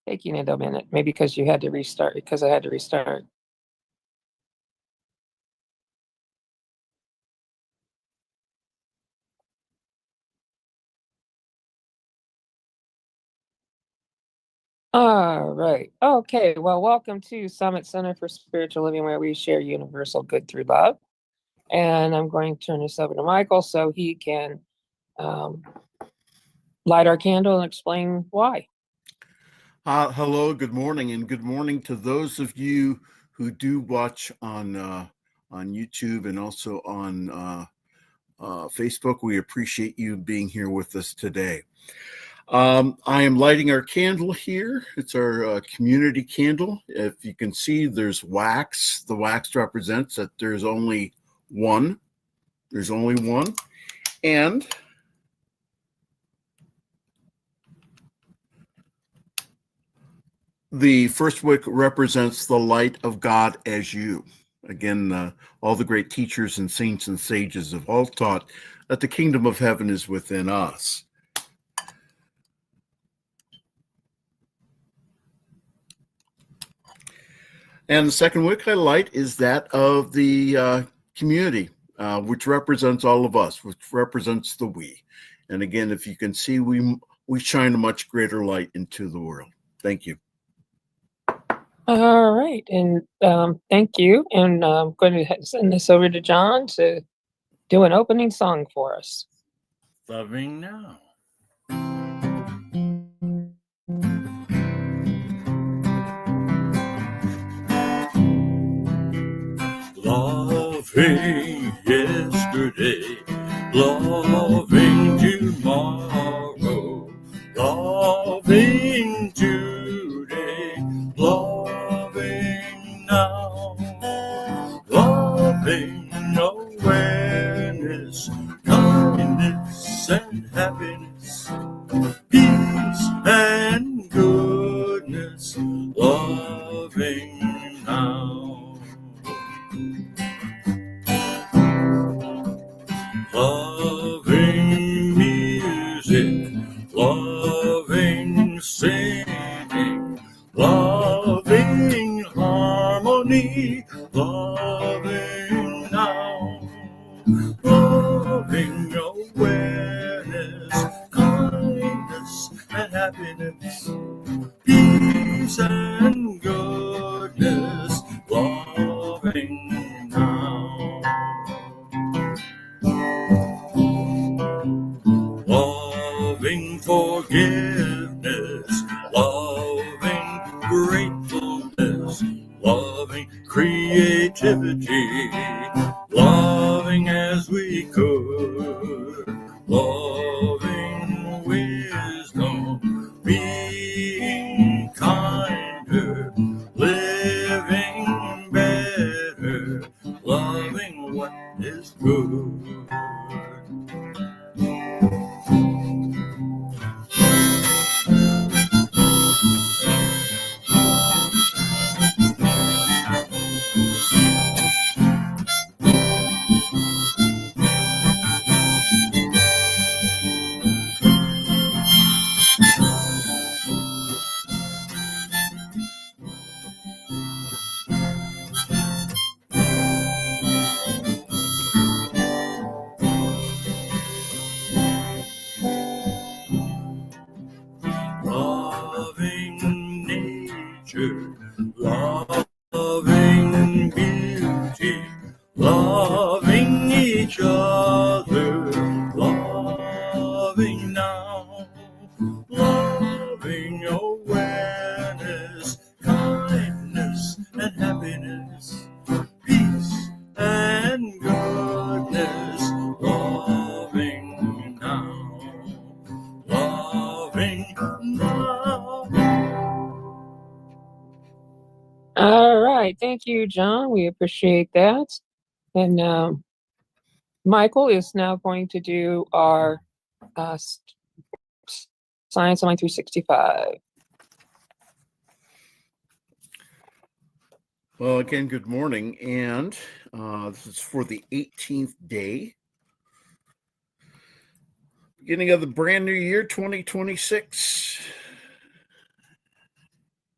taking it a minute, maybe because you had to restart, because I had to restart. All right. Okay. Well, welcome to Summit Center for Spiritual Living, where we share universal good through love. And I'm going to turn this over to Michael so he can light our candle and explain why. Hello, good morning, and good morning to those of you who do watch on YouTube and also on Facebook. We appreciate you being here with us today. I am lighting our candle here. It's our community candle. If you can see, there's wax. The wax represents that there's only one. There's only one. And the first wick represents the light of God as you. Again, all the great teachers and saints and sages have all taught that the kingdom of heaven is within us. And the second wick I light is that of the community, which represents all of us, which represents the we. And again, if you can see, we shine a much greater light into the world. Thank you. All right. And thank you. And I'm going to send this over to John to do an opening song for us. Loving now. Loving yesterday, loving tomorrow, loving today, loving now, loving awareness, kindness and happiness, peace and goodness, loving now. Loving music, loving singing, loving harmony, loving now, loving awareness, kindness and happiness, peace and goodness, loving now. Loving forgiveness, loving gratefulness, loving creativity, loving as we could, loving wisdom, being kinder, living better, loving what is good. Loving nature, loving beauty, loving each other, loving now, loving awareness, kindness and happiness, peace and goodness, loving now, loving now. All right. Thank you, John. We appreciate that. And Michael is now going to do our Science Online 365. Well, again, good morning. And this is for the 18th day, beginning of the brand new year, 2026.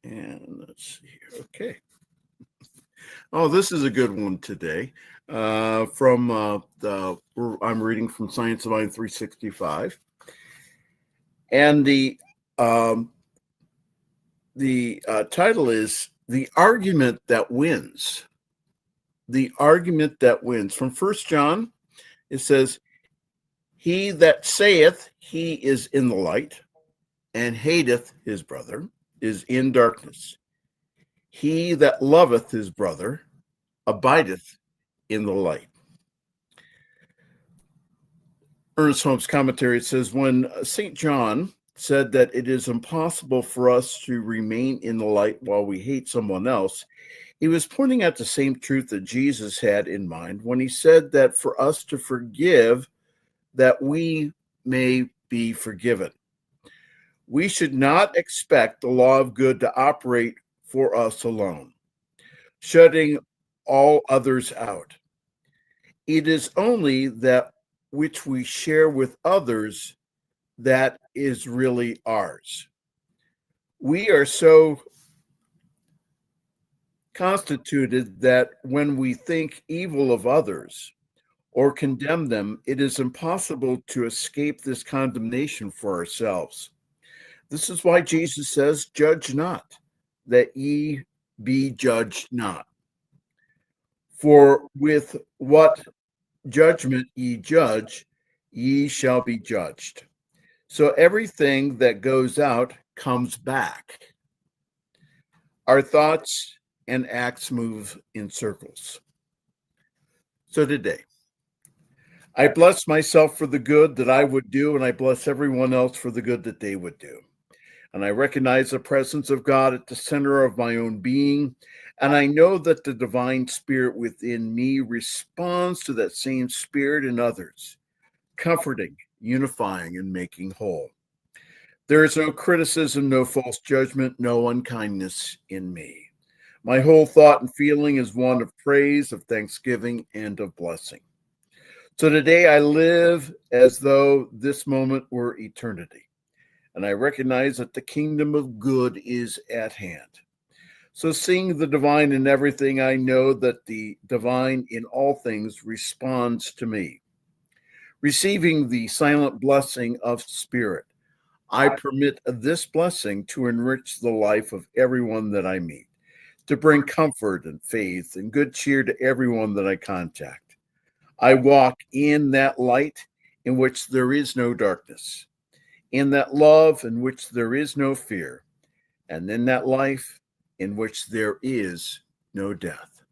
And let's see here. Okay. Oh, this is a good one today. I'm reading from Science of Mind 365. And the title is The Argument That Wins. The Argument That Wins. From 1 John, it says, He that saith he is in the light and hateth his brother is in darkness. He that loveth his brother abideth in the light. Ernest Holmes' commentary says, when St. John said that it is impossible for us to remain in the light while we hate someone else, he was pointing out the same truth that Jesus had in mind when he said that for us to forgive, that we may be forgiven. We should not expect the law of good to operate for us alone, shutting all others out. It is only that which we share with others that is really ours. We are so constituted that when we think evil of others or condemn them, it is impossible to escape this condemnation for ourselves. This is why Jesus says, judge not, that ye be judged not. For with what judgment ye judge, ye shall be judged. So everything that goes out comes back. Our thoughts and acts move in circles. So today, I bless myself for the good that I would do, and I bless everyone else for the good that they would do. And I recognize the presence of God at the center of my own being, and I know that the divine spirit within me responds to that same spirit in others, comforting, unifying, and making whole. There is no criticism, no false judgment, no unkindness in me. My whole thought and feeling is one of praise, of thanksgiving, and of blessing. So today I live as though this moment were eternity, and I recognize that the kingdom of good is at hand. So seeing the divine in everything, I know that the divine in all things responds to me. Receiving the silent blessing of spirit, I permit this blessing to enrich the life of everyone that I meet, to bring comfort and faith and good cheer to everyone that I contact. I walk in that light in which there is no darkness, in that love in which there is no fear, and in that life in which there is no death.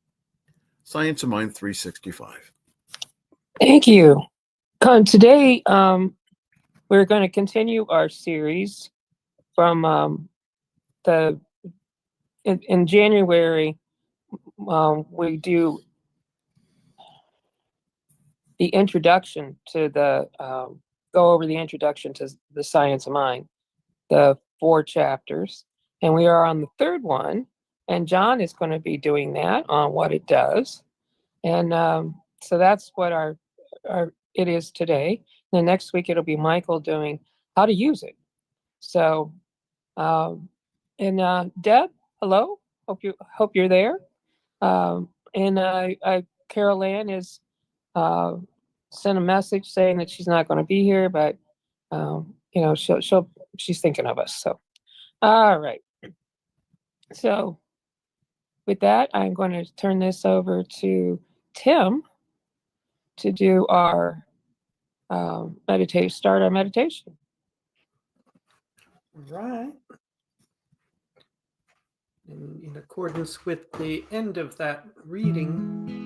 Science of Mind 365. Thank you. Today, we're going to continue our series from in January. We do the introduction to go over the introduction to the Science of Mind, the 4 chapters, and we are on the 3rd one, and John is going to be doing that on what it does, and so that's what our it is today. The next week it'll be Michael doing how to use it. So, and Deb, hello, hope you're there, and Carol Ann is sent a message saying that she's not going to be here, but she's thinking of us. So, all right. So, with that, I'm going to turn this over to Tim to do our meditation. Start our meditation. Right. In accordance with the end of that reading,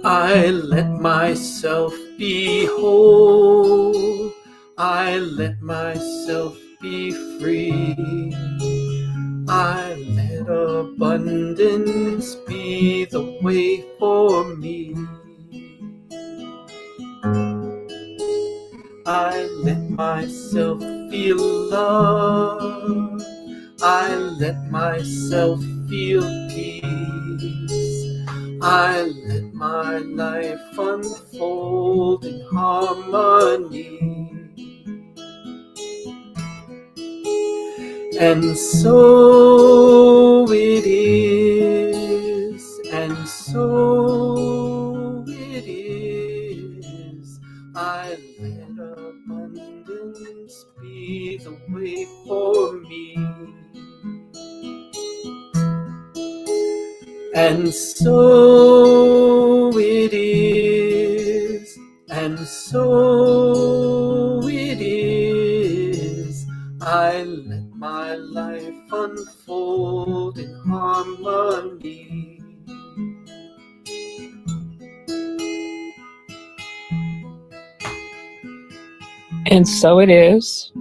I let myself be whole, I let myself be free, I let abundance be the way for me. I let myself feel love. I let myself feel peace. I let my life unfold in harmony. And so it is, and so it is. I let abundance be the way for me. And so it is, and so it is. I let my life unfold in harmony. And so it is,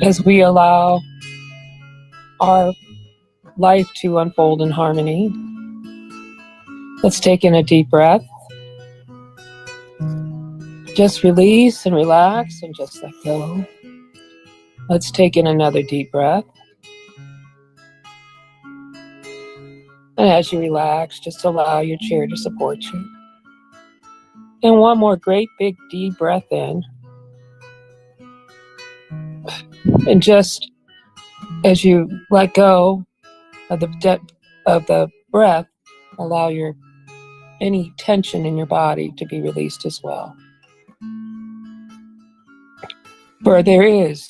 as we allow our life to unfold in harmony. Let's take in a deep breath. Just release and relax and just let go. Let's take in another deep breath. And as you relax, just allow your chair to support you. And one more great big deep breath in. And just as you let go of the depth of the breath, allow any tension in your body to be released as well. For there is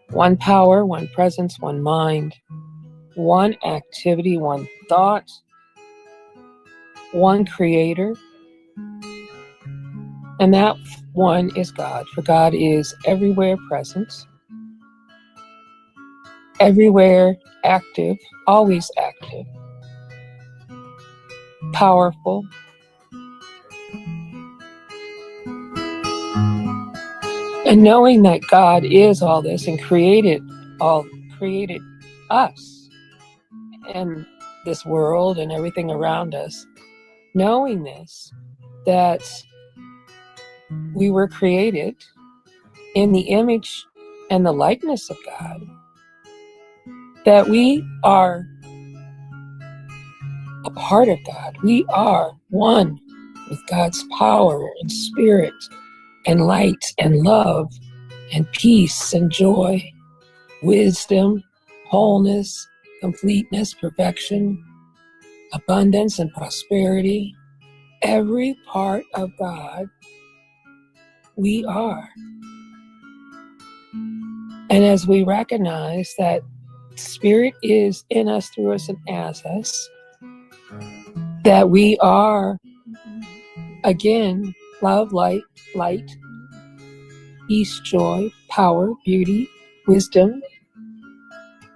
one power, one presence, one mind, one activity, one thought, one creator, and that one is God. For God is everywhere present, everywhere active, always active, powerful, and knowing that God is all this and created us and this world and everything around us, knowing this, that we were created in the image and the likeness of God, that we are a part of God. We are one with God's power and spirit and light and love and peace and joy, wisdom, wholeness, completeness, perfection, abundance and prosperity. Every part of God we are. And as we recognize that Spirit is in us, through us, and as us, that we are, again, love, light, peace, joy, power, beauty, wisdom,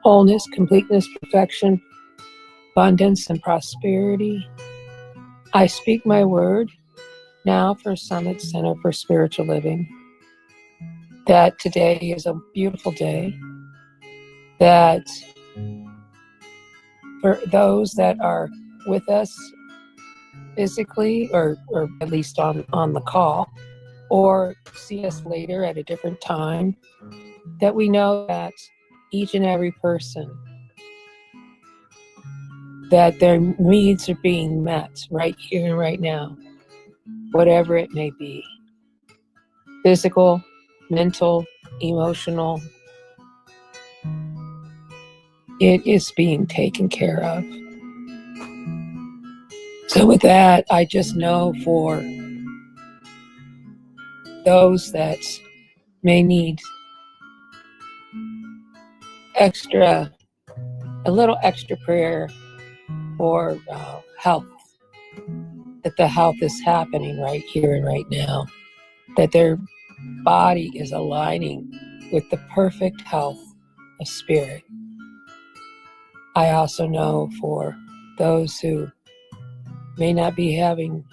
wholeness, completeness, perfection, abundance, and prosperity. I speak my word now for Summit Center for Spiritual Living, that today is a beautiful day, that for those that are with us physically, or at least on the call, or see us later at a different time, that we know that each and every person, that their needs are being met right here and right now, whatever it may be. Physical, mental, emotional, it is being taken care of. So with that, I just know for those that may need a little extra prayer for health, that the health is happening right here and right now, that their body is aligning with the perfect health of spirit. I also know for those who may not be having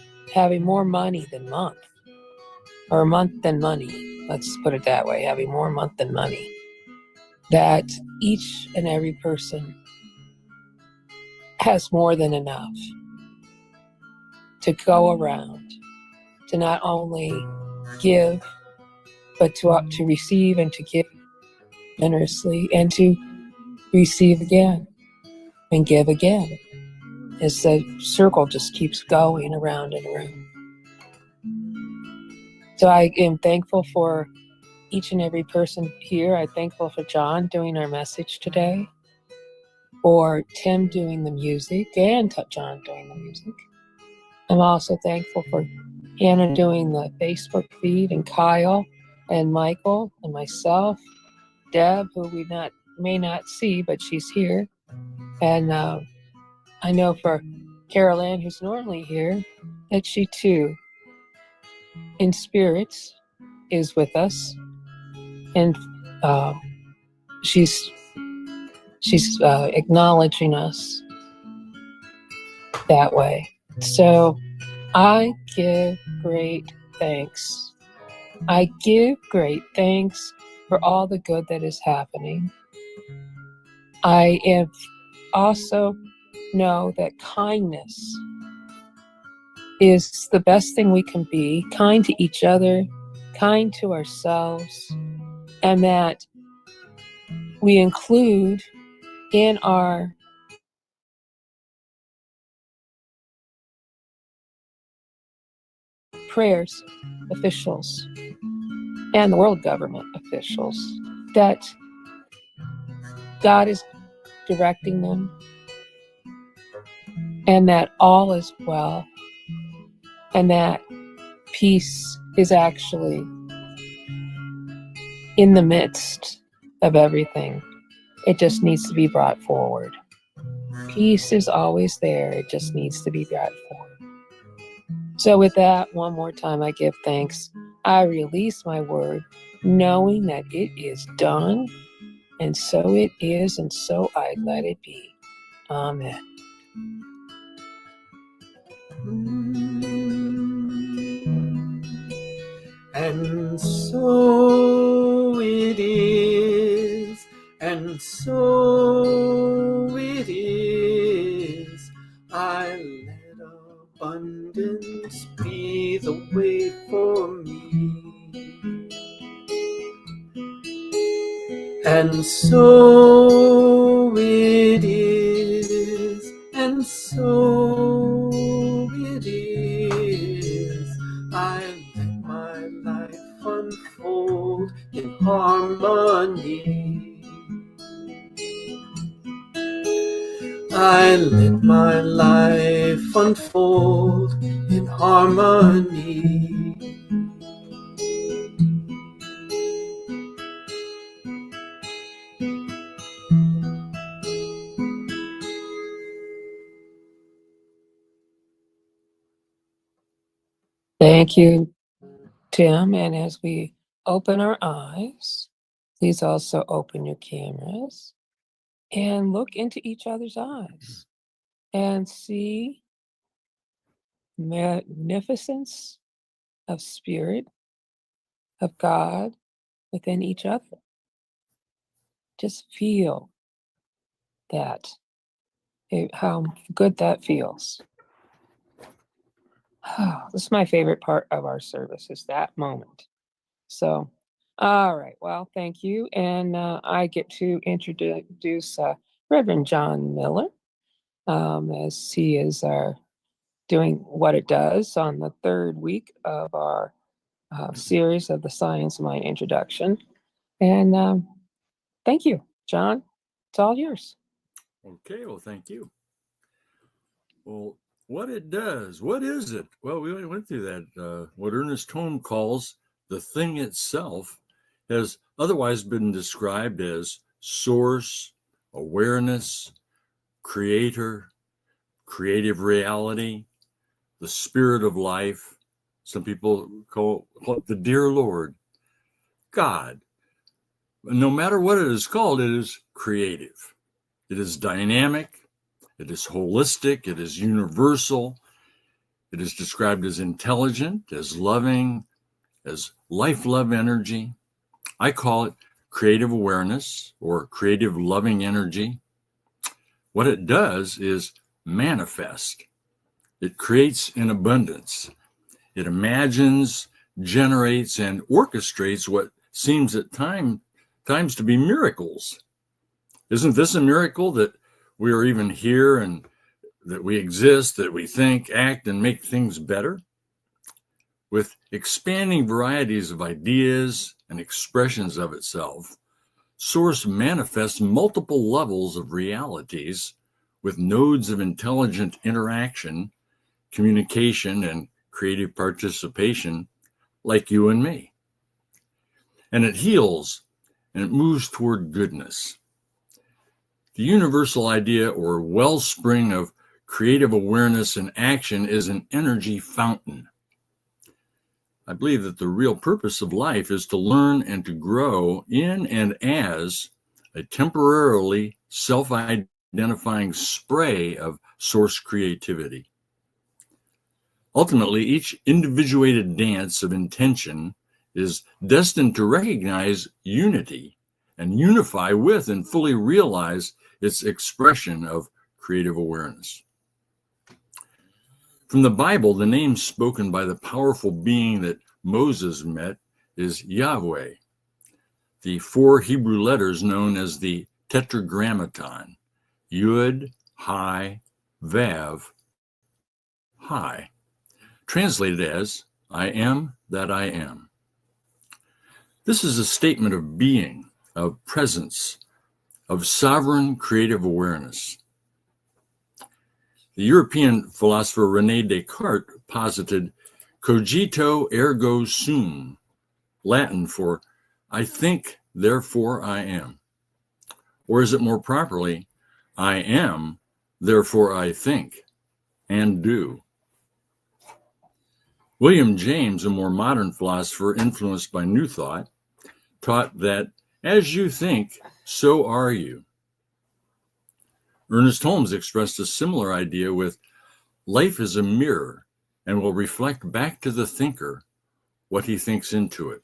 more money than month, or month than money, let's put it that way, having more month than money, that each and every person has more than enough to go around, to not only give, but to receive and to give generously, and to receive again and give again, as the circle just keeps going around and around. So I am thankful for each and every person here. I'm thankful for John doing our message today, for Tim doing the music, and John doing the music. I'm also thankful for Hannah doing the Facebook feed, and Kyle and Michael and myself, Deb, who we may not see, but she's here. And I know for Carol Ann, who's normally here, that she too, in spirits, is with us. And she's acknowledging us that way. So I give great thanks. I give great thanks for all the good that is happening. I am also know that kindness is the best thing we can be, kind to each other, kind to ourselves, and that we include in our prayers officials and the world government officials, that God is directing them, and that all is well, and that peace is actually in the midst of everything. It just needs to be brought forward. Peace is always there. It just needs to be brought forward. So with that, one more time, I give thanks. I release my word, knowing that it is done, and so it is, and so I let it be. Amen. And so it is, and so it is. I let abundance be the way for me. And so it is, and so it is. I let my life unfold in harmony. I let my life unfold in harmony. Thank you, Tim. And as we open our eyes, please also open your cameras and look into each other's eyes and see magnificence of spirit, of God within each other. Just feel that, how good that feels. This is my favorite part of our service, is that moment. So, all right. Well, thank you. And I get to introduce Reverend John Miller, as he is doing what it does on the third week of our series of the Science Mind Introduction. And thank you, John. It's all yours. Okay, well, thank you. Well, what it does, what is it? Well, we already went through that. What Ernest Holmes calls the thing itself has otherwise been described as source, awareness, creator, creative reality, the spirit of life. Some people call it the dear Lord, God. No matter what it is called, it is creative. It is dynamic. It is holistic. It is universal. It is described as intelligent, as loving, as life-love energy. I call it creative awareness or creative loving energy. What it does is manifest. It creates in abundance. It imagines generates and orchestrates what seems at times to be miracles. Isn't this a miracle that we are even here and that we exist, that we think, act, and make things better? With expanding varieties of ideas and expressions of itself, Source manifests multiple levels of realities with nodes of intelligent interaction, communication, and creative participation like you and me. And it heals and it moves toward goodness. The universal idea or wellspring of creative awareness and action is an energy fountain. I believe that the real purpose of life is to learn and to grow in and as a temporarily self-identifying spray of source creativity. Ultimately, each individuated dance of intention is destined to recognize unity and unify with and fully realize its expression of creative awareness. From the Bible, the name spoken by the powerful being that Moses met is Yahweh, the 4 Hebrew letters known as the Tetragrammaton, Yud, Hai, Vav, Hai, translated as, I am that I am. This is a statement of being, of presence, of sovereign creative awareness. The European philosopher René Descartes posited cogito ergo sum, Latin for I think, therefore I am. Or is it more properly, I am, therefore I think and do. William James, a more modern philosopher influenced by New Thought, taught that as you think, so are you. Ernest Holmes expressed a similar idea with life is a mirror and will reflect back to the thinker what he thinks into it.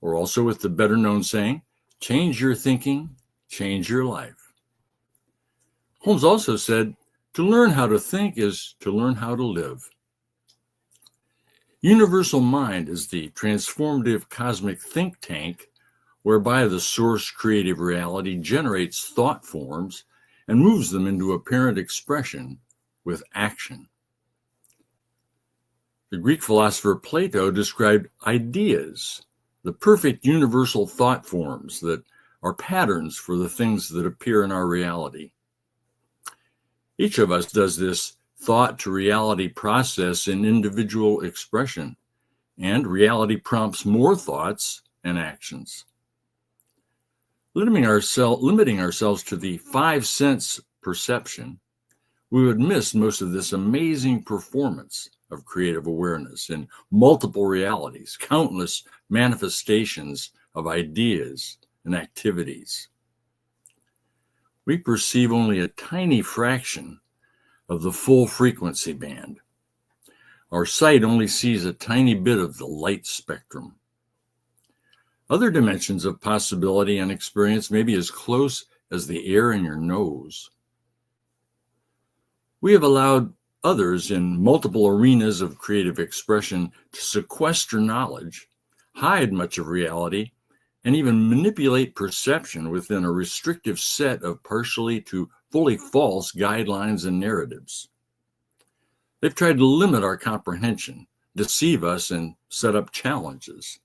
Or also with the better known saying, change your thinking, change your life. Holmes also said, to learn how to think is to learn how to live. Universal Mind is the transformative cosmic think tank whereby the source creative reality generates thought forms and moves them into apparent expression with action. The Greek philosopher Plato described ideas, the perfect universal thought forms that are patterns for the things that appear in our reality. Each of us does this thought to reality process in individual expression, and reality prompts more thoughts and actions. Limiting ourselves to the 5 sense perception, we would miss most of this amazing performance of creative awareness in multiple realities, countless manifestations of ideas and activities. We perceive only a tiny fraction of the full frequency band. Our sight only sees a tiny bit of the light spectrum. Other dimensions of possibility and experience may be as close as the air in your nose. We have allowed others in multiple arenas of creative expression to sequester knowledge, hide much of reality, and even manipulate perception within a restrictive set of partially to fully false guidelines and narratives. They've tried to limit our comprehension, deceive us, and set up challenges.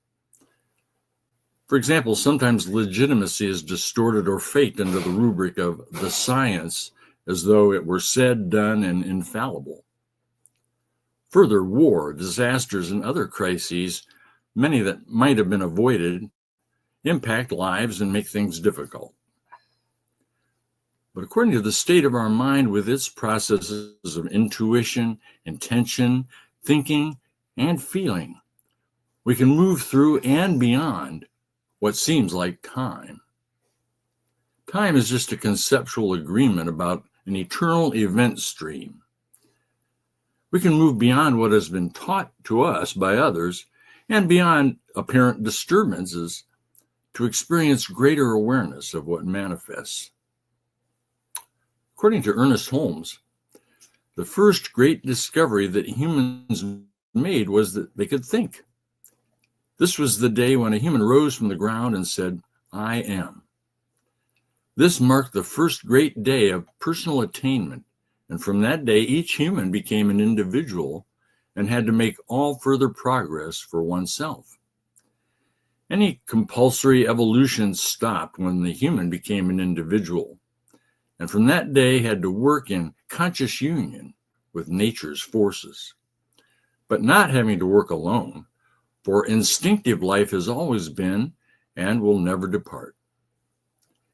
For example, sometimes legitimacy is distorted or faked under the rubric of the science as though it were said, done, and infallible. Further, war, disasters, and other crises, many that might have been avoided, impact lives and make things difficult. But according to the state of our mind with its processes of intuition, intention, thinking, and feeling, we can move through and beyond what seems like time. Time is just a conceptual agreement about an eternal event stream. We can move beyond what has been taught to us by others and beyond apparent disturbances to experience greater awareness of what manifests. According to Ernest Holmes, the first great discovery that humans made was that they could think. This was the day when a human rose from the ground and said, "I am." This marked the first great day of personal attainment, and from that day, each human became an individual and had to make all further progress for oneself. Any compulsory evolution stopped when the human became an individual, and from that day had to work in conscious union with nature's forces, but not having to work alone, for instinctive life has always been and will never depart.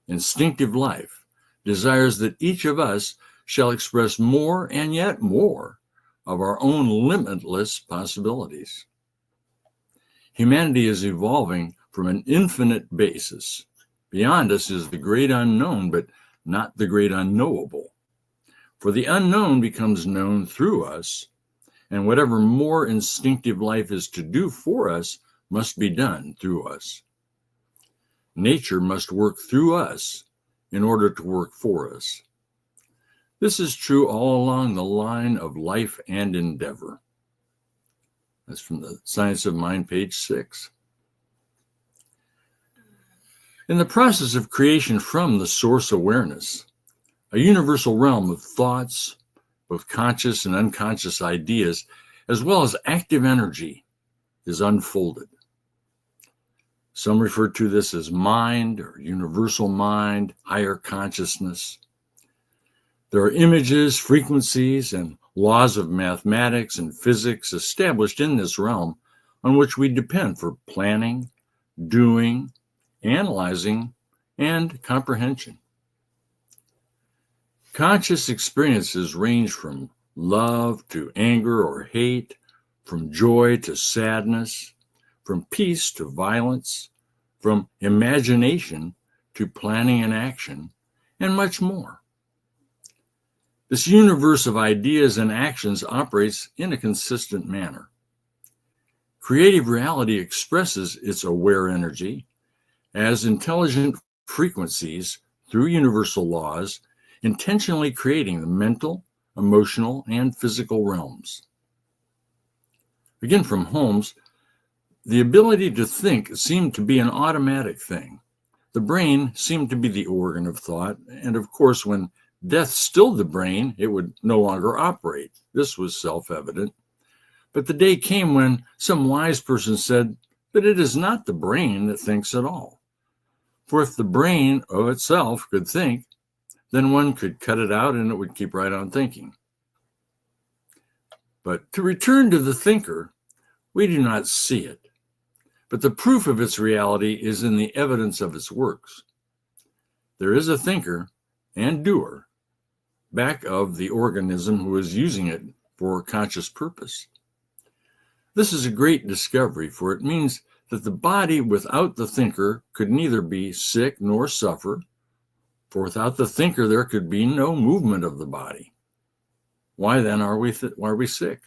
Instinctive life desires that each of us shall express more and yet more of our own limitless possibilities. Humanity is evolving from an infinite basis. Beyond us is the great unknown, but not the great unknowable. For the unknown becomes known through us, and whatever more instinctive life is to do for us must be done through us. Nature must work through us in order to work for us. This is true all along the line of life and endeavor. That's from the Science of Mind, page 6. In the process of creation from the source awareness, a universal realm of thoughts, both conscious and unconscious ideas, as well as active energy, is unfolded. Some refer to this as mind or universal mind, higher consciousness. There are images, frequencies, and laws of mathematics and physics established in this realm on which we depend for planning, doing, analyzing, and comprehension. Conscious experiences range from love to anger or hate, from joy to sadness, from peace to violence, from imagination to planning and action, and much more. This universe of ideas and actions operates in a consistent manner. Creative reality expresses its aware energy as intelligent frequencies through universal laws, intentionally creating the mental, emotional, and physical realms. Again, from Holmes, the ability to think seemed to be an automatic thing. The brain seemed to be the organ of thought, and of course, when death stilled the brain, it would no longer operate. This was self-evident. But the day came when some wise person said that it is not the brain that thinks at all. For if the brain of itself could think, then one could cut it out and it would keep right on thinking. But to return to the thinker, we do not see it. But the proof of its reality is in the evidence of its works. There is a thinker and doer back of the organism who is using it for conscious purpose. This is a great discovery, for it means that the body without the thinker could neither be sick nor suffer, for without the thinker there could be no movement of the body. Why then are we sick?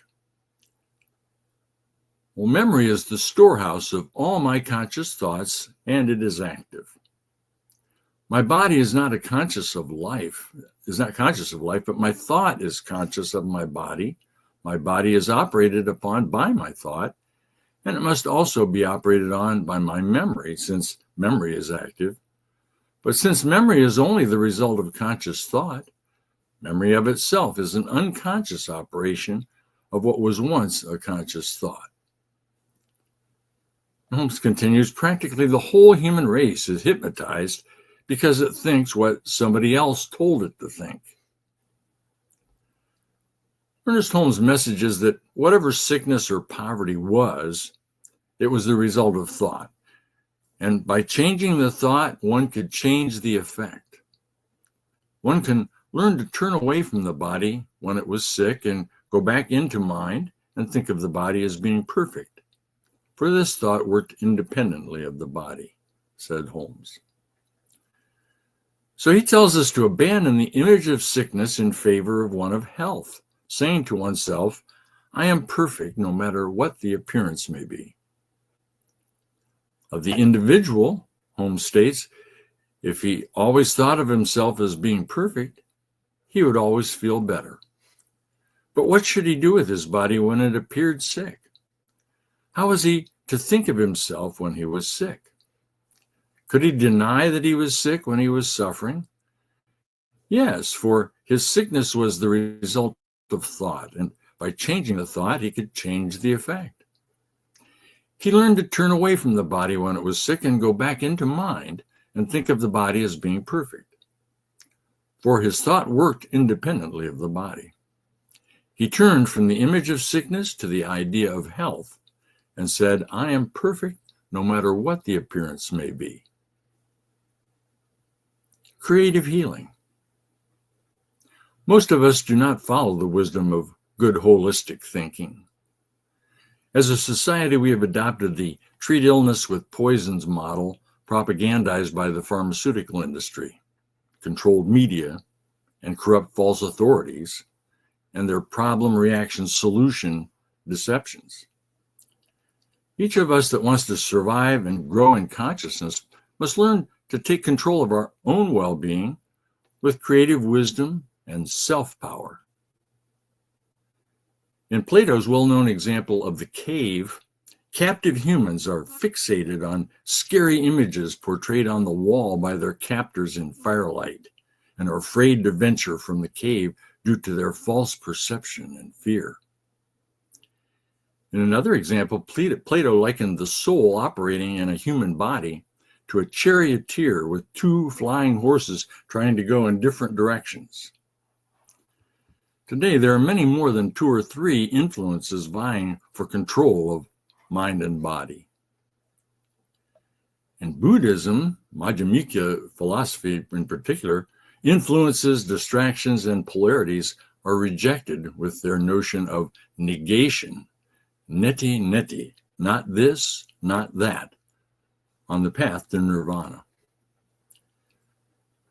Well, memory is the storehouse of all my conscious thoughts, and it is active. My body is not conscious of life, but my thought is conscious of my body. My body is operated upon by my thought, and it must also be operated on by my memory, since memory is active. But since memory is only the result of conscious thought, memory of itself is an unconscious operation of what was once a conscious thought. Holmes continues, practically the whole human race is hypnotized because it thinks what somebody else told it to think. Ernest Holmes' message is that whatever sickness or poverty was, it was the result of thought. And by changing the thought, one could change the effect. One can learn to turn away from the body when it was sick and go back into mind and think of the body as being perfect. For this thought worked independently of the body, said Holmes. So he tells us to abandon the image of sickness in favor of one of health, saying to oneself, I am perfect no matter what the appearance may be. Of the individual, Holmes states, if he always thought of himself as being perfect, he would always feel better. But what should he do with his body when it appeared sick? How was he to think of himself when he was sick? Could he deny that he was sick when he was suffering? Yes, for his sickness was the result of thought, and by changing the thought, he could change the effect. He learned to turn away from the body when it was sick and go back into mind and think of the body as being perfect. For his thought worked independently of the body. He turned from the image of sickness to the idea of health and said, I am perfect no matter what the appearance may be. Creative healing. Most of us do not follow the wisdom of good holistic thinking. As a society, we have adopted the treat illness with poisons model propagandized by the pharmaceutical industry, controlled media, and corrupt false authorities, and their problem reaction solution deceptions. Each of us that wants to survive and grow in consciousness must learn to take control of our own well-being with creative wisdom and self-power. In Plato's well-known example of the cave, captive humans are fixated on scary images portrayed on the wall by their captors in firelight and are afraid to venture from the cave due to their false perception and fear. In another example, Plato likened the soul operating in a human body to a charioteer with two flying horses trying to go in different directions. Today, there are many more than 2 or 3 influences vying for control of mind and body. In Buddhism, Madhyamika philosophy in particular, influences, distractions, and polarities are rejected with their notion of negation, neti neti, not this, not that, on the path to nirvana.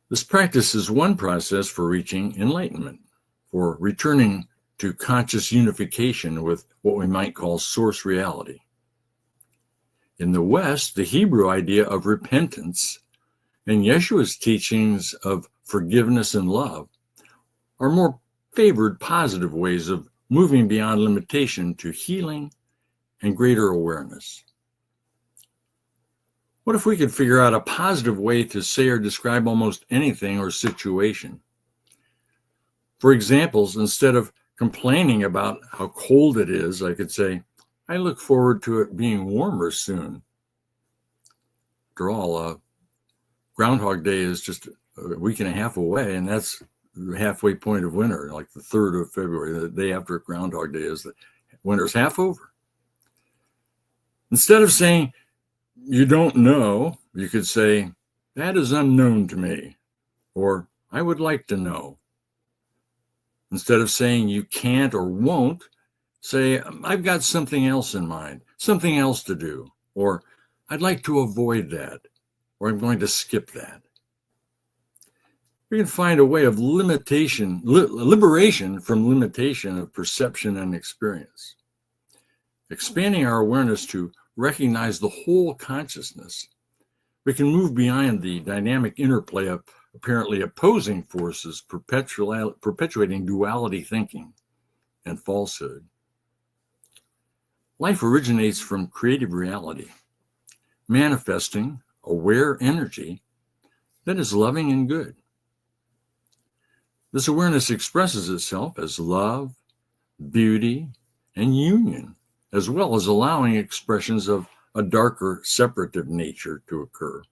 This practice is one process for reaching enlightenment, for returning to conscious unification with what we might call source reality. In the West, the Hebrew idea of repentance and Yeshua's teachings of forgiveness and love are more favored positive ways of moving beyond limitation to healing and greater awareness. What if we could figure out a positive way to say or describe almost anything or situation? For examples, instead of complaining about how cold it is, I could say, I look forward to it being warmer soon. After all, Groundhog Day is just a week and a half away, and that's the halfway point of winter, like the 3rd of February, the day after Groundhog Day is that winter's half over. Instead of saying, you don't know, you could say, that is unknown to me, or I would like to know. Instead of saying you can't or won't, say, I've got something else in mind, something else to do, or I'd like to avoid that, or I'm going to skip that. We can find a way of liberation from limitation of perception and experience. Expanding our awareness to recognize the whole consciousness, we can move beyond the dynamic interplay of apparently opposing forces perpetuating duality thinking and falsehood. Life originates from creative reality, manifesting aware energy that is loving and good. This awareness expresses itself as love, beauty, and union, as well as allowing expressions of a darker separative nature to occur.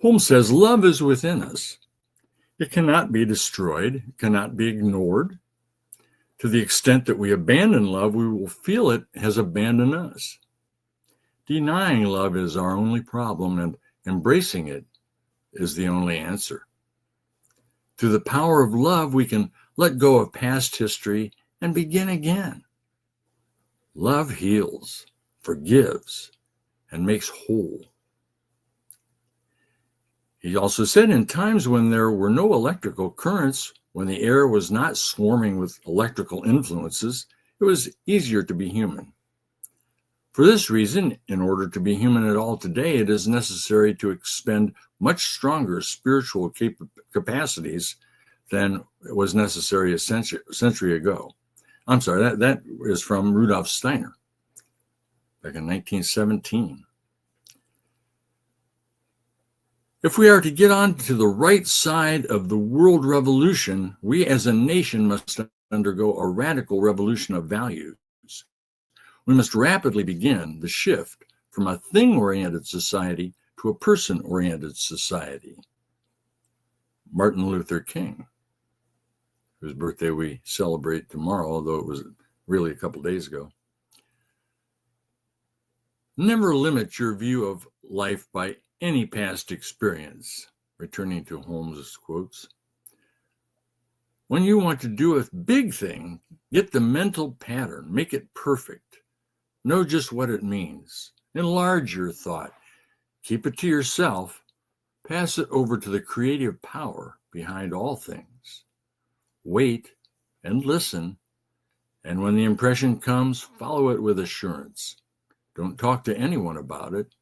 Holmes says love is within us. It cannot be destroyed, it cannot be ignored. To the extent that we abandon love, we will feel it has abandoned us. Denying love is our only problem, and embracing it is the only answer. Through the power of love, we can let go of past history and begin again. Love heals, forgives, and makes whole. He also said in times when there were no electrical currents, when the air was not swarming with electrical influences, it was easier to be human. For this reason, in order to be human at all today, it is necessary to expend much stronger spiritual capacities than was necessary a century ago. I'm sorry, that is from Rudolf Steiner back in 1917. If we are to get on to the right side of the world revolution, we as a nation must undergo a radical revolution of values. We must rapidly begin the shift from a thing-oriented society to a person-oriented society. Martin Luther King, whose birthday we celebrate tomorrow, although it was really a couple days ago. Never limit your view of life by any past experience, returning to Holmes's quotes. When you want to do a big thing, get the mental pattern, make it perfect. Know just what it means. Enlarge your thought. Keep it to yourself. Pass it over to the creative power behind all things. Wait and listen, and when the impression comes, follow it with assurance. Don't talk to anyone about it.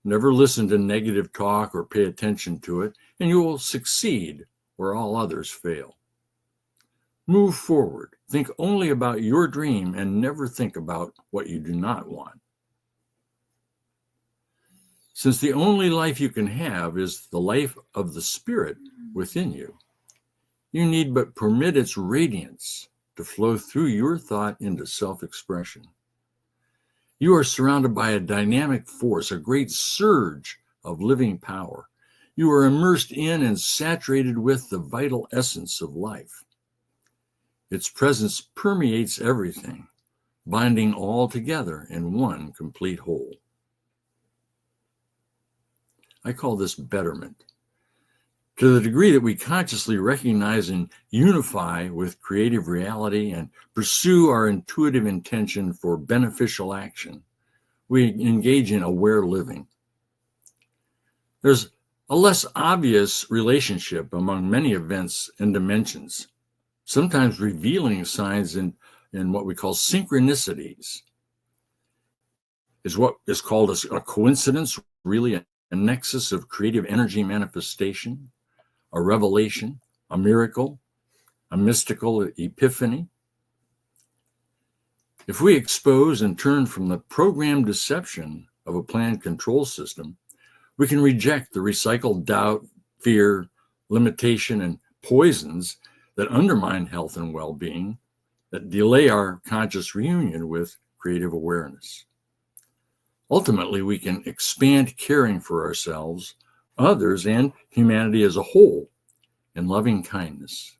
Never listen to negative talk or pay attention to it, and you will succeed where all others fail. Move forward. Think only about your dream and never think about what you do not want. Since the only life you can have is the life of the Spirit within you, you need but permit its radiance to flow through your thought into self-expression. You are surrounded by a dynamic force, a great surge of living power. You are immersed in and saturated with the vital essence of life. Its presence permeates everything, binding all together in one complete whole. I call this betterment. To the degree that we consciously recognize and unify with creative reality and pursue our intuitive intention for beneficial action, we engage in aware living. There's a less obvious relationship among many events and dimensions, sometimes revealing signs in what we call synchronicities. Is what is called a coincidence really a nexus of creative energy manifestation, a revelation, a miracle, a mystical epiphany? If we expose and turn from the programmed deception of a planned control system, we can reject the recycled doubt, fear, limitation, and poisons that undermine health and well-being, that delay our conscious reunion with creative awareness. Ultimately, we can expand caring for ourselves, others, and humanity as a whole in loving kindness.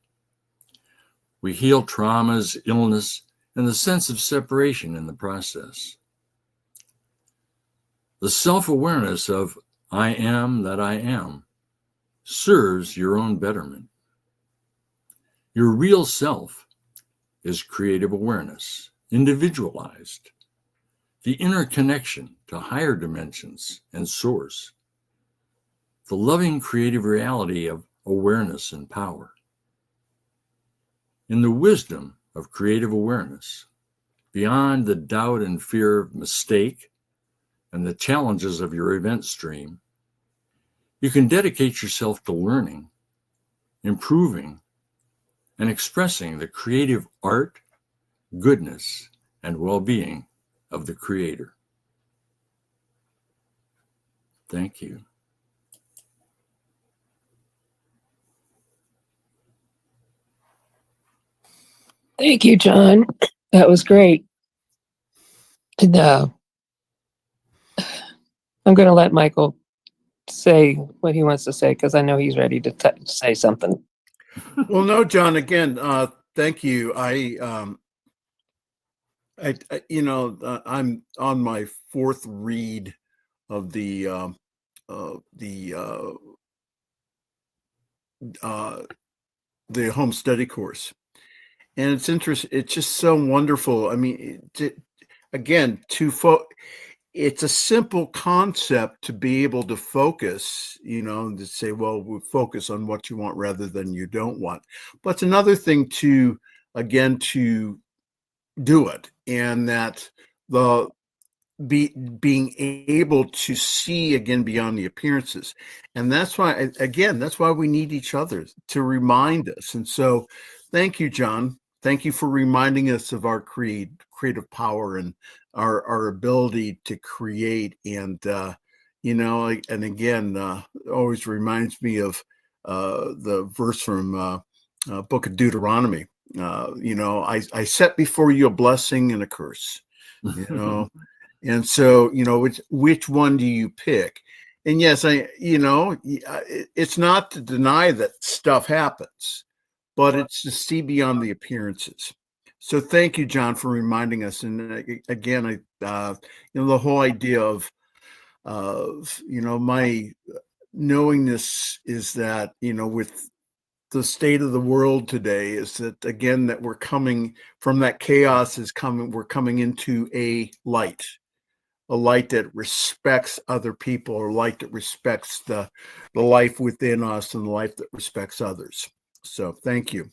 We heal traumas, illness, and the sense of separation in the process. The self-awareness of I am that I am serves your own betterment. Your real self is creative awareness, individualized, the inner connection to higher dimensions and source, the loving creative reality of awareness and power. In the wisdom of creative awareness, beyond the doubt and fear of mistake and the challenges of your event stream, you can dedicate yourself to learning, improving, and expressing the creative art, goodness, and well-being of the Creator. Thank you. Thank you, John. That was great. And, I'm going to let Michael say what he wants to say because I know he's ready to say something. Well, no, John, again, thank you. I'm on my fourth read of the home study course, and it's interesting. It's just so wonderful. I mean, it's a simple concept to be able to focus, to say, well, we focus on what you want rather than you don't want. But it's another thing to do it, and that the being able to see again beyond the appearances. And that's why, again, that's why we need each other to remind us. And so thank you, John. Thank you for reminding us of our creative power and our ability to create. And, and again, always reminds me of the verse from Book of Deuteronomy. I set before you a blessing and a curse, And so, which one do you pick? And yes, it's not to deny that stuff happens, but it's to see beyond the appearances. So thank you, John, for reminding us. And again, the whole idea of my knowingness is that, with the state of the world today, is that, again, that we're coming from that chaos we're coming into a light that respects other people, or light that respects the life within us and the life that respects others. So thank you.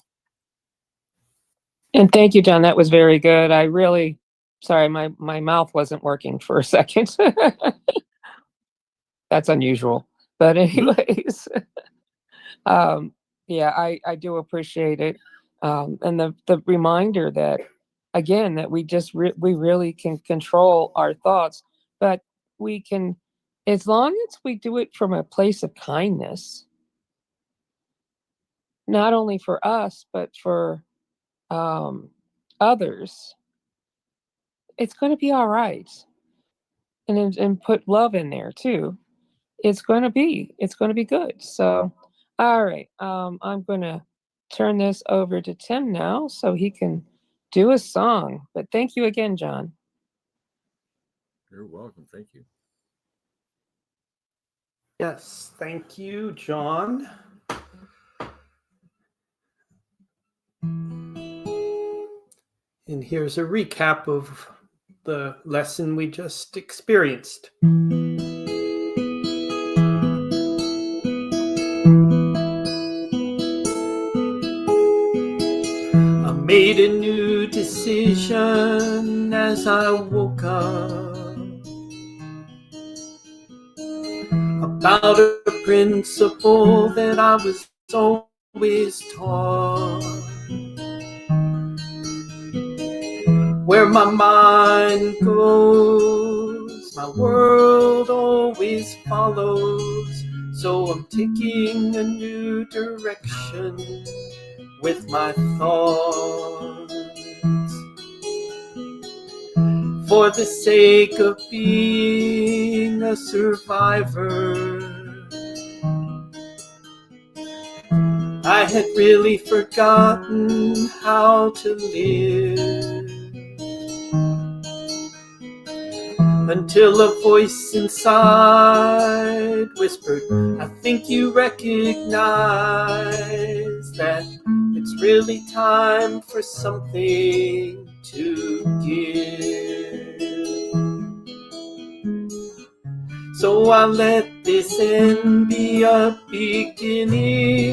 And thank you, John. That was very good. Sorry, my mouth wasn't working for a second. That's unusual. But anyways, I do appreciate it. And the reminder that, again, that we really can control our thoughts, but we can, as long as we do it from a place of kindness, not only for us, but for others, it's going to be all right. And put love in there too. It's going to be good. So, all right. I'm going to turn this over to Tim now so he can do a song. But thank you again, John. You're welcome. Thank you. Yes, thank you, John. And here's a recap of the lesson we just experienced. I made a new decision as I woke up about a principle that I was always taught. Where my mind goes, my world always follows. So I'm taking a new direction with my thoughts. For the sake of being a survivor, I had really forgotten how to live. Until a voice inside whispered, I think you recognize that it's really time for something to give. So I let this end be a beginning.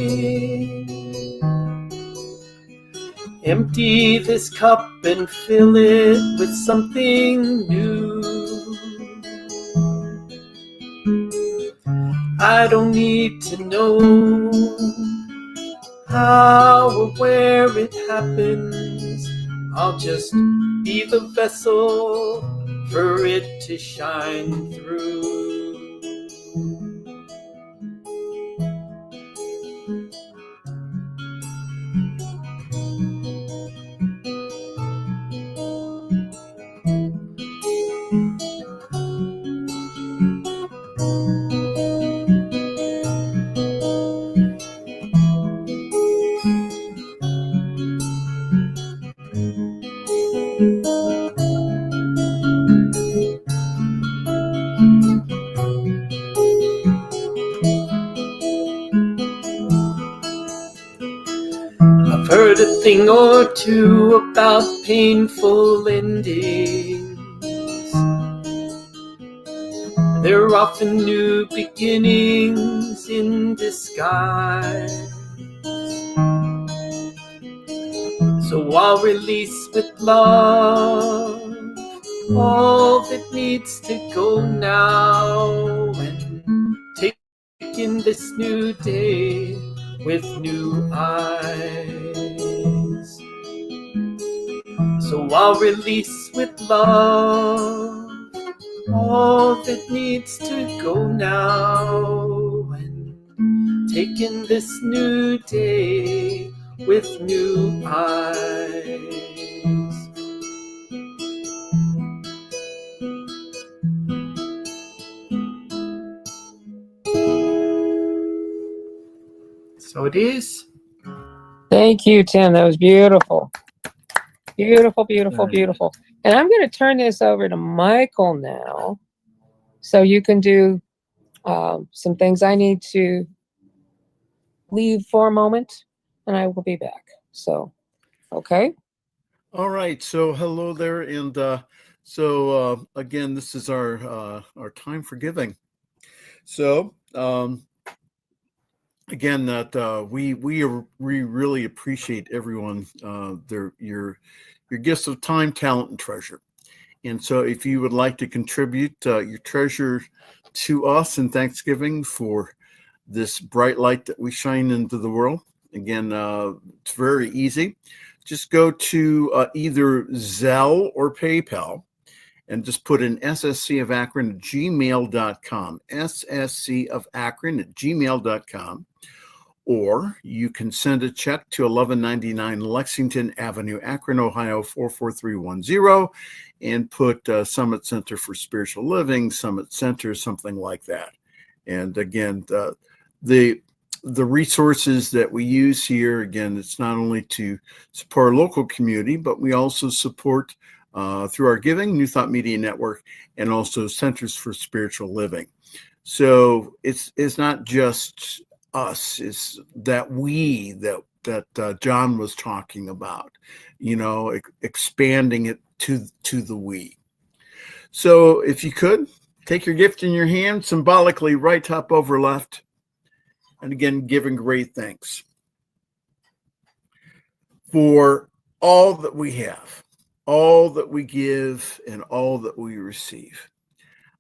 Empty this cup and fill it with something new. I don't need to know how or where it happens. I'll just be the vessel for it to shine through. I've heard a thing or two about painful endings. They're often new beginnings in disguise. So I'll release with love all that needs to go now, and take in this new day with new eyes. So I'll release with love all that needs to go now, and take in this new day with new eyes. So it is. Thank you, Tim. That was beautiful. Beautiful, beautiful, Thank you. beautiful. And I'm going to turn this over to Michael now. So you can do some things I need to leave for a moment, and I will be back. So, okay. All right. So hello there, and again, this is our time for giving. So again, that we really appreciate everyone your gifts of time, talent, and treasure. And so, if you would like to contribute your treasure to us in Thanksgiving for this bright light that we shine into the world, again, it's very easy. Just go to either Zelle or PayPal and just put in SSC of Akron at gmail.com, SSC of Akron at gmail.com. Or you can send a check to 1199 Lexington Avenue, Akron, Ohio, 44310, and put Summit Center for Spiritual Living, Summit Center, something like that. And again, the resources that we use here, again, it's not only to support our local community, but we also support through our giving, New Thought Media Network, and also Centers for Spiritual Living. So it's not just us, is that we that John was talking about, expanding it to the we. So if you could take your gift in your hand, symbolically right top over left, and again giving great thanks for all that we have, all that we give, and all that we receive.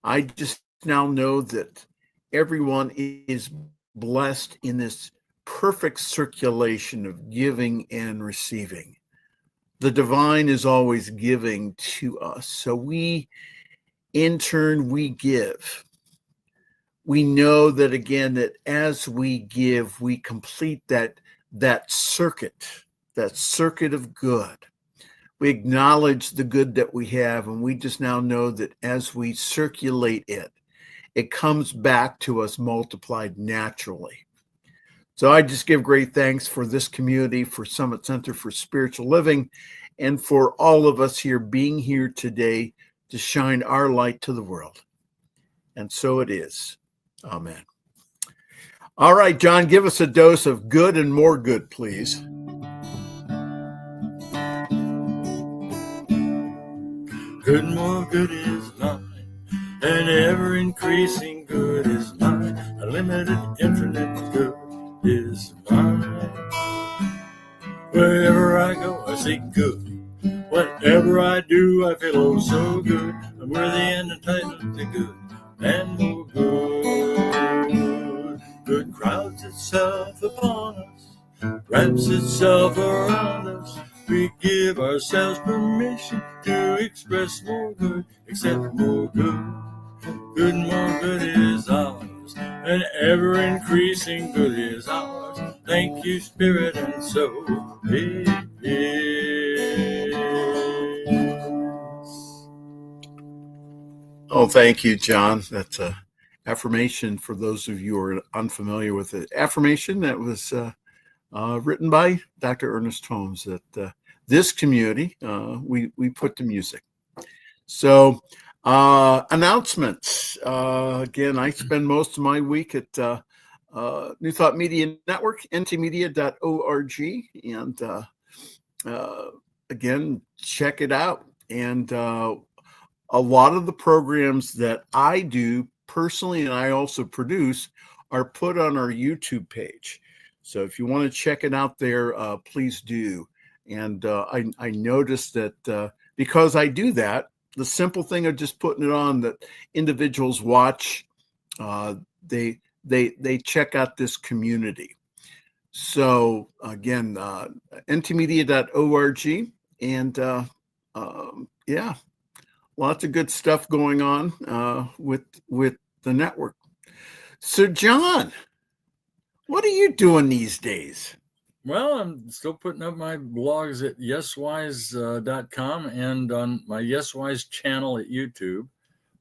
I just now know that everyone is blessed in this perfect circulation of giving and receiving. The divine is always giving to us. So we, in turn, we give. We know that, again, that as we give, we complete that circuit of good. We acknowledge the good that we have, and we just now know that as we circulate it, it comes back to us multiplied naturally. So I just give great thanks for this community, for Summit Center for Spiritual Living, and for all of us here being here today to shine our light to the world. And so it is. Amen. All right, John, give us a dose of good and more good, please. Good, more good is mine, and ever increasing good is mine. Unlimited, infinite good is mine. Wherever I go, I see good. Whatever I do, I feel oh so good. I'm worthy and entitled to good and more good. Good crowds itself upon us, wraps itself around us. We give ourselves permission to express more good, accept more good. Good, more good is ours, and ever increasing good is ours. Thank you, Spirit, and so it is. Oh, thank you, John. That's a affirmation for those of you who are unfamiliar with it. Affirmation that was written by Dr. Ernest Holmes, that this community, we put to music. So announcements. Again, I spend most of my week at New Thought Media Network, ntmedia.org. And again, check it out. And a lot of the programs that I do personally and I also produce are put on our YouTube page. So if you want to check it out there, please do. And I noticed that because I do that, the simple thing of just putting it on that individuals watch, they check out this community. So again, ntmedia.org, and yeah, lots of good stuff going on with the network. So John, what are you doing these days? Well, I'm still putting up my blogs at yeswise.com and on my YesWise channel at YouTube.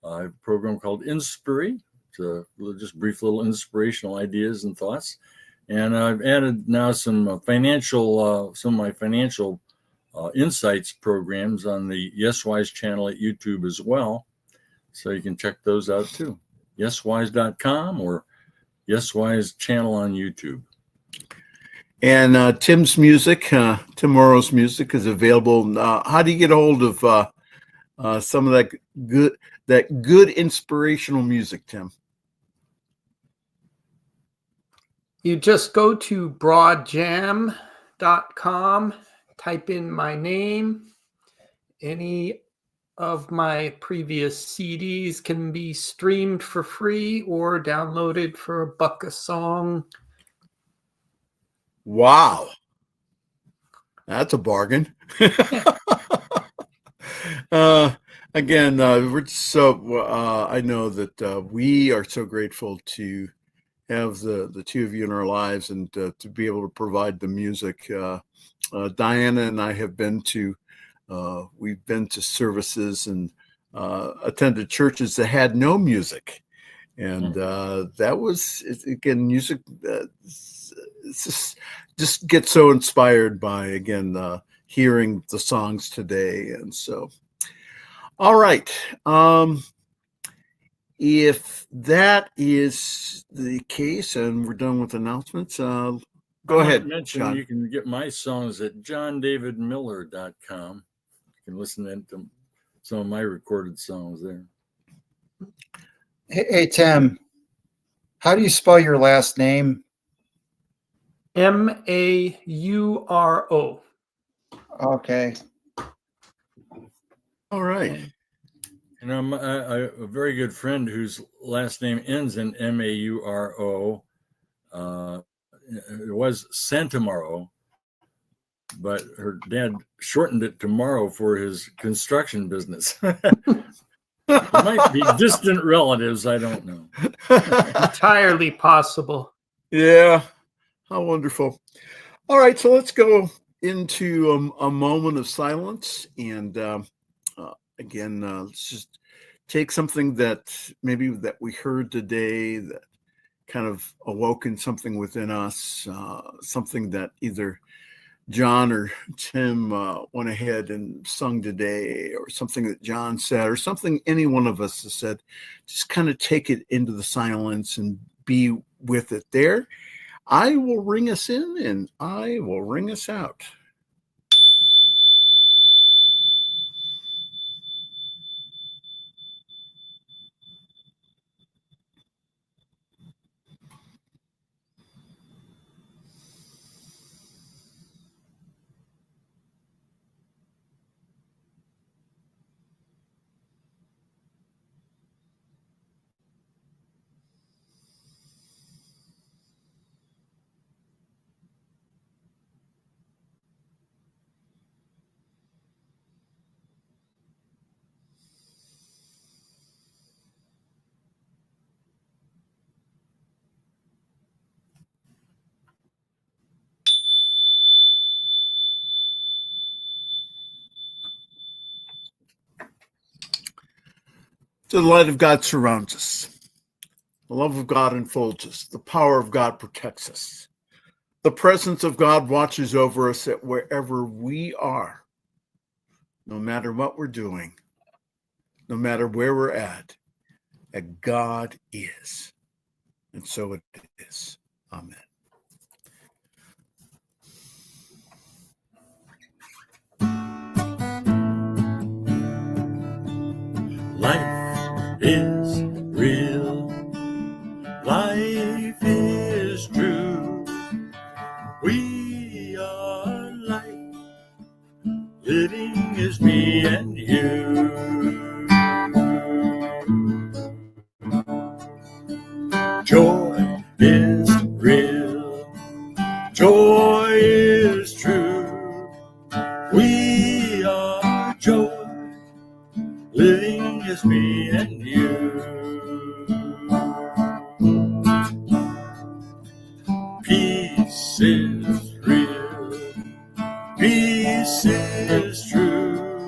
I have a program called Inspiry. It's just brief little inspirational ideas and thoughts. And I've added now some of my financial insights programs on the YesWise channel at YouTube as well. So you can check those out too. YesWise.com or YesWise channel on YouTube. And Tim's music, Tim Morrow's music, is available. How do you get a hold of some of that good inspirational music, Tim? You just go to broadjam.com, type in my name. Any of my previous CDs can be streamed for free or downloaded for $1 a song. Wow. That's a bargain. Again, we're so I know that we are so grateful to have the two of you in our lives, and to be able to provide the music. Diana and I have been to we've been to services and attended churches that had no music, and that was, again, music. Just get so inspired by, again, hearing the songs today. And so, all right. If that is the case and we're done with announcements, go ahead. Mention you can get my songs at johndavidmiller.com. You can listen to some of my recorded songs there. Hey, Tim, how do you spell your last name? Mauro. Okay. All right. And I'm a very good friend whose last name ends in Mauro. It was Santamaro, but her dad shortened it to Morrow for his construction business. It might be distant relatives. I don't know. Entirely possible. Yeah. How wonderful. All right. So let's go into a moment of silence. And again, let's just take something that maybe that we heard today that kind of awoken something within us, something that either John or Tim went ahead and sung today, or something that John said, or something any one of us has said. Just kind of take it into the silence and be with it there. I will ring us in and I will ring us out. The light of God surrounds us. The love of God enfolds us. The power of God protects us. The presence of God watches over us at wherever we are, no matter what we're doing, no matter where we're at, that God is. And so it is. Amen. Life is real. Life is true. We are life. Living is me and you. is real. Joy is true. We are joy. Living is me and you. Peace is real. Peace is true.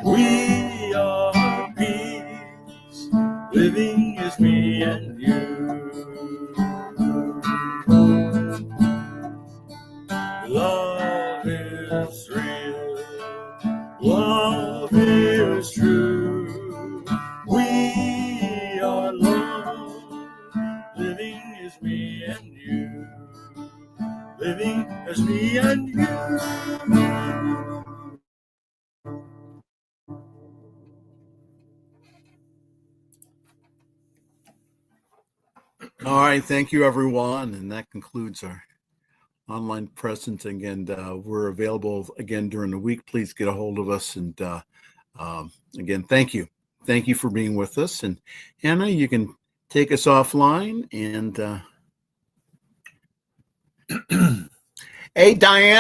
We are peace. Living is me and you. Love is real. Love is true. We are love. Living is me and you. Living is me and you. All right, thank you, everyone, and that concludes our online presence. Again, we're available again during the week. Please get a hold of us, and again, thank you for being with us. And Anna, you can take us offline. And hey, Diana.